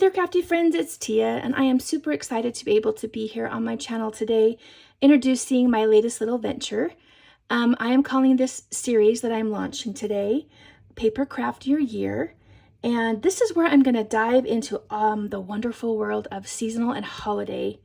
there, crafty friends, it's Tia, and I am super excited to be able to be here on my channel today, introducing my latest little venture. I am calling this series that I'm launching today, Paper Craft Your Year, and this is where I'm going to dive into the wonderful world of seasonal and holiday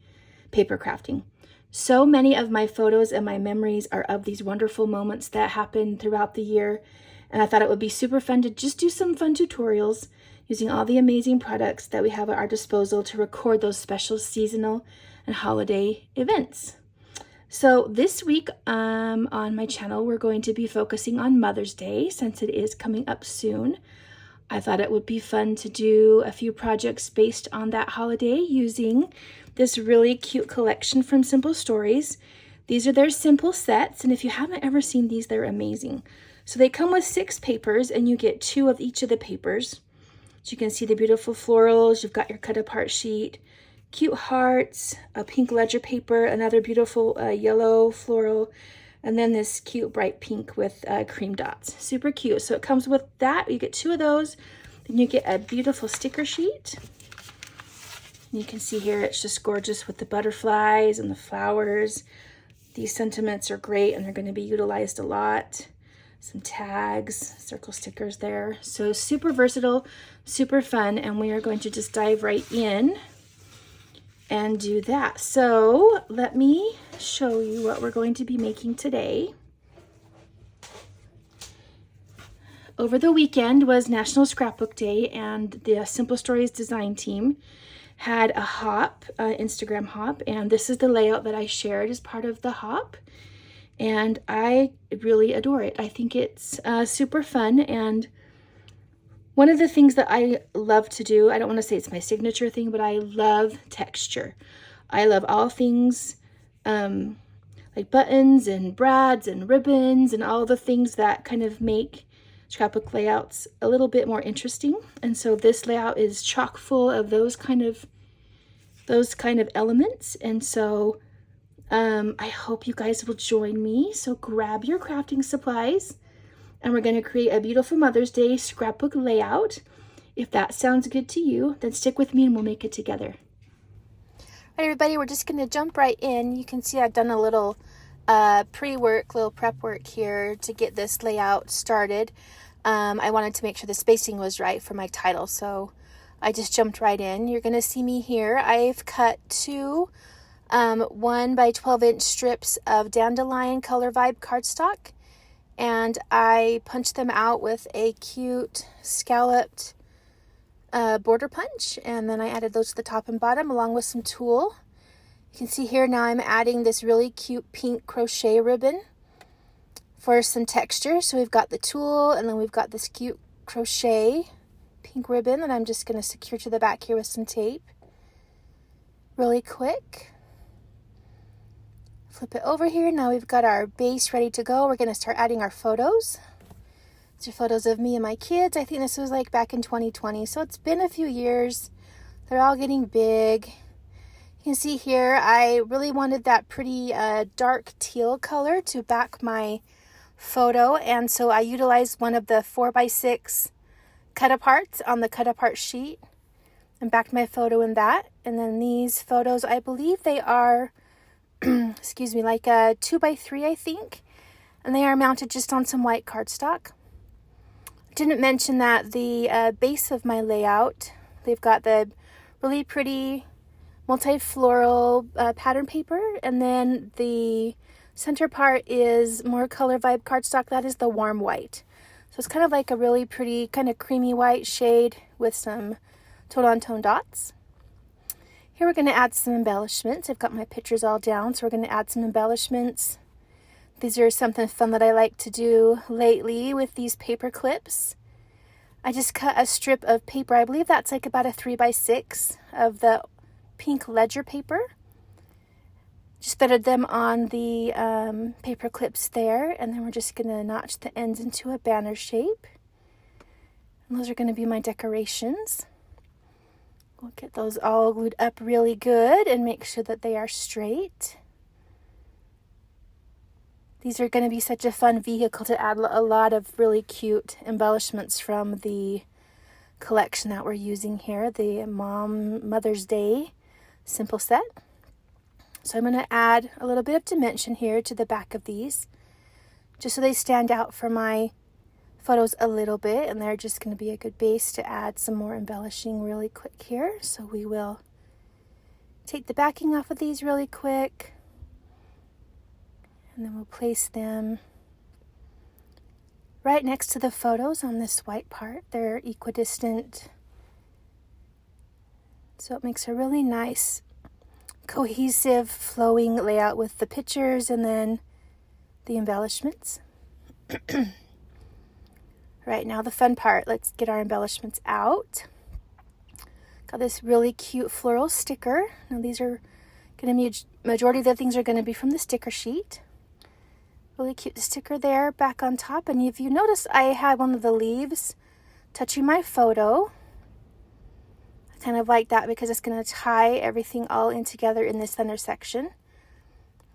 paper crafting. So many of my photos and my memories are of these wonderful moments that happen throughout the year, and I thought it would be super fun to just do some fun tutorials using all the amazing products that we have at our disposal to record those special seasonal and holiday events. So this week on my channel, we're going to be focusing on Mother's Day since it is coming up soon. I thought it would be fun to do a few projects based on that holiday using this really cute collection from Simple Stories. These are their simple sets, and if you haven't ever seen these, they're amazing. So they come with 6 papers, and you get 2 of each of the papers. So you can see the beautiful florals, you've got your cut apart sheet, cute hearts, a pink ledger paper, another beautiful yellow floral, and then this cute bright pink with cream dots. Super cute. So it comes with that. You get 2 of those. Then you get a beautiful sticker sheet. You can see here it's just gorgeous with the butterflies and the flowers. These sentiments are great and they're going to be utilized a lot. Some tags, circle stickers there. So super versatile, super fun, and we are going to just dive right in and do that. So let me show you what we're going to be making today. Over the weekend was National Scrapbook Day, and the Simple Stories design team had a hop, Instagram hop, and this is the layout that I shared as part of the hop. And I really adore it. I think it's super fun, and one of the things that I love to do, I don't want to say it's my signature thing, but I love texture. I love all things like buttons and brads and ribbons and all the things that kind of make scrapbook layouts a little bit more interesting. And so this layout is chock full of those kind of elements. And so I hope you guys will join me. So grab your crafting supplies and we're going to create a beautiful Mother's Day scrapbook layout. If that sounds good to you, then stick with me and we'll make it together. All right, everybody, we're just going to jump right in. You can see I've done a little pre-work, little prep work here to get this layout started. I wanted to make sure the spacing was right for my title, so I just jumped right in. You're going to see me here. I've cut 2 1 by 12 inch strips of Dandelion Color Vibe cardstock, and I punched them out with a cute scalloped border punch, and then I added those to the top and bottom along with some tulle. You can see here now I'm adding this really cute pink crochet ribbon for some texture. So we've got the tulle, and then we've got this cute crochet pink ribbon that I'm just going to secure to the back here with some tape really quick. Flip it over here. Now we've got our base ready to go. We're going to start adding our photos. These are photos of me and my kids. I think this was like back in 2020, so it's been a few years. They're all getting big. You can see here I really wanted that pretty dark teal color to back my photo, and so I utilized one of the 4x6 cut aparts on the cut apart sheet and backed my photo in that. And then these photos, I believe they are excuse me, like a 2x3, I think, and they are mounted just on some white cardstock. Didn't mention that the base of my layout, they've got the really pretty multi-floral pattern paper, and then the center part is more Color Vibe cardstock. That is the warm white. So it's kind of like a really pretty kind of creamy white shade with some tone-on-tone dots. Here we're going to add some embellishments. I've got my pictures all down, so we're going to add some embellishments. These are something fun that I like to do lately with these paper clips. I just cut a strip of paper. I believe that's like about a 3x6 of the pink ledger paper. Just threaded them on the paper clips there, and then we're just going to notch the ends into a banner shape. And those are going to be my decorations. We'll get those all glued up really good and make sure that they are straight. These are going to be such a fun vehicle to add a lot of really cute embellishments from the collection that we're using here, the Mother's Day simple set. So I'm going to add a little bit of dimension here to the back of these, just so they stand out for my photos a little bit, and they're just going to be a good base to add some more embellishing really quick here. So we will take the backing off of these really quick, and then we'll place them right next to the photos on this white part. They're equidistant, so it makes a really nice cohesive flowing layout with the pictures and then the embellishments. Right, now the fun part, let's get our embellishments out. Got this really cute floral sticker. Now these are going to be, majority of the things are going to be from the sticker sheet. Really cute sticker there back on top. And if you notice, I had one of the leaves touching my photo. I kind of like that because it's going to tie everything all in together in this center section.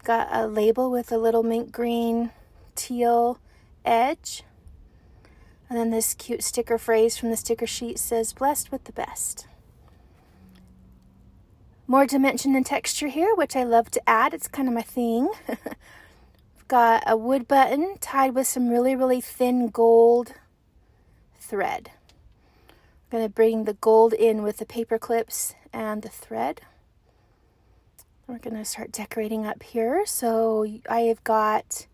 Got a label with a little mint green teal edge. And then this cute sticker phrase from the sticker sheet says, "Blessed with the best." More dimension and texture here, which I love to add. It's kind of my thing. I've got a wood button tied with some really, really thin gold thread. I'm going to bring the gold in with the paper clips and the thread. We're going to start decorating up here. So I have got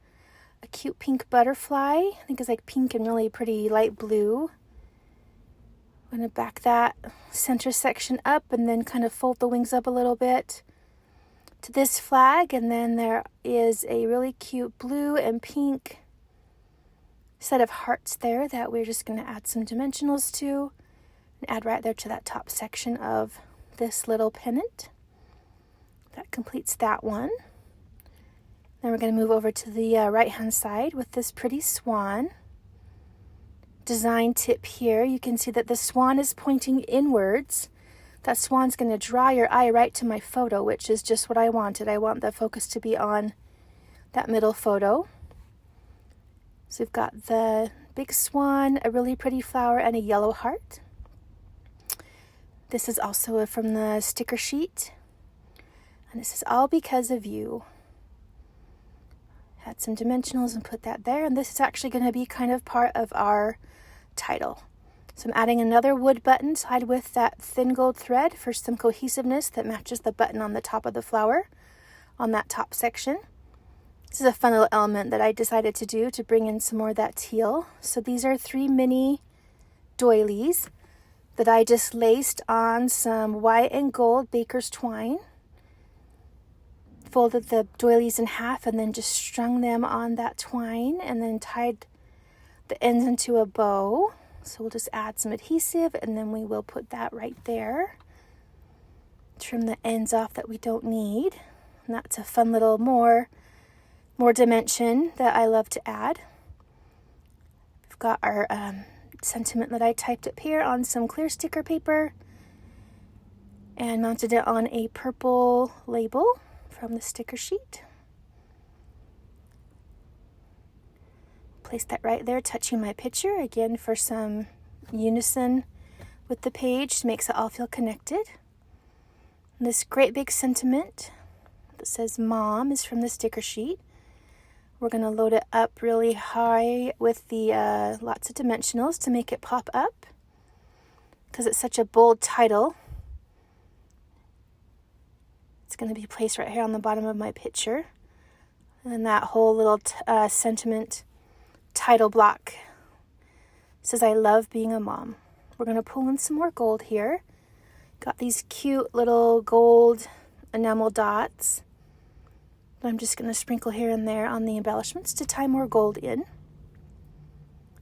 a cute pink butterfly. I think it's like pink and really pretty light blue. I'm going to back that center section up and then kind of fold the wings up a little bit to this flag. And then there is a really cute blue and pink set of hearts there that we're just going to add some dimensionals to and add right there to that top section of this little pennant. That completes that one. Then we're going to move over to the right-hand side with this pretty swan. Design tip here, you can see that the swan is pointing inwards. That swan's going to draw your eye right to my photo, which is just what I wanted. I want the focus to be on that middle photo. So we've got the big swan, a really pretty flower, and a yellow heart. This is also from the sticker sheet. And this is all because of you. Add some dimensionals and put that there. And this is actually going to be kind of part of our title. So I'm adding another wood button tied with that thin gold thread for some cohesiveness that matches the button on the top of the flower on that top section. This is a fun little element that I decided to do to bring in some more of that teal. So these are 3 mini doilies that I just laced on some white and gold baker's twine. Folded the doilies in half and then just strung them on that twine and then tied the ends into a bow. So we'll just add some adhesive and then we will put that right there. Trim the ends off that we don't need. And that's a fun little more dimension that I love to add. We've got our sentiment that I typed up here on some clear sticker paper and mounted it on a purple label from the sticker sheet. Place that right there, touching my picture, again for some unison with the page, makes it all feel connected. And this great big sentiment that says Mom is from the sticker sheet. We're going to load it up really high with the lots of dimensionals to make it pop up, because it's such a bold title. It's going to be placed right here on the bottom of my picture. And that whole little sentiment title block says, "I love being a mom." We're going to pull in some more gold here. Got these cute little gold enamel dots. I'm just going to sprinkle here and there on the embellishments to tie more gold in.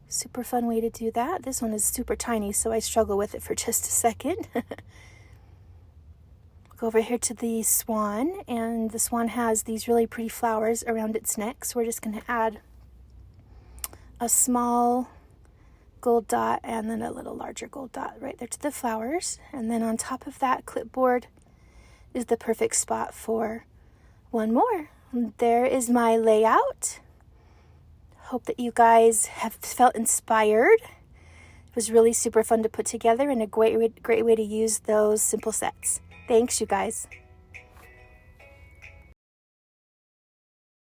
Super fun way to do that. This one is super tiny, so I struggle with it for just a second. Go over here to the swan, and the swan has these really pretty flowers around its neck, so we're just going to add a small gold dot and then a little larger gold dot right there to the flowers. And then on top of that clipboard is the perfect spot for one more. And there is my layout. Hope that you guys have felt inspired It was really super fun to put together and a great way to use those simple sets. Thanks, you guys.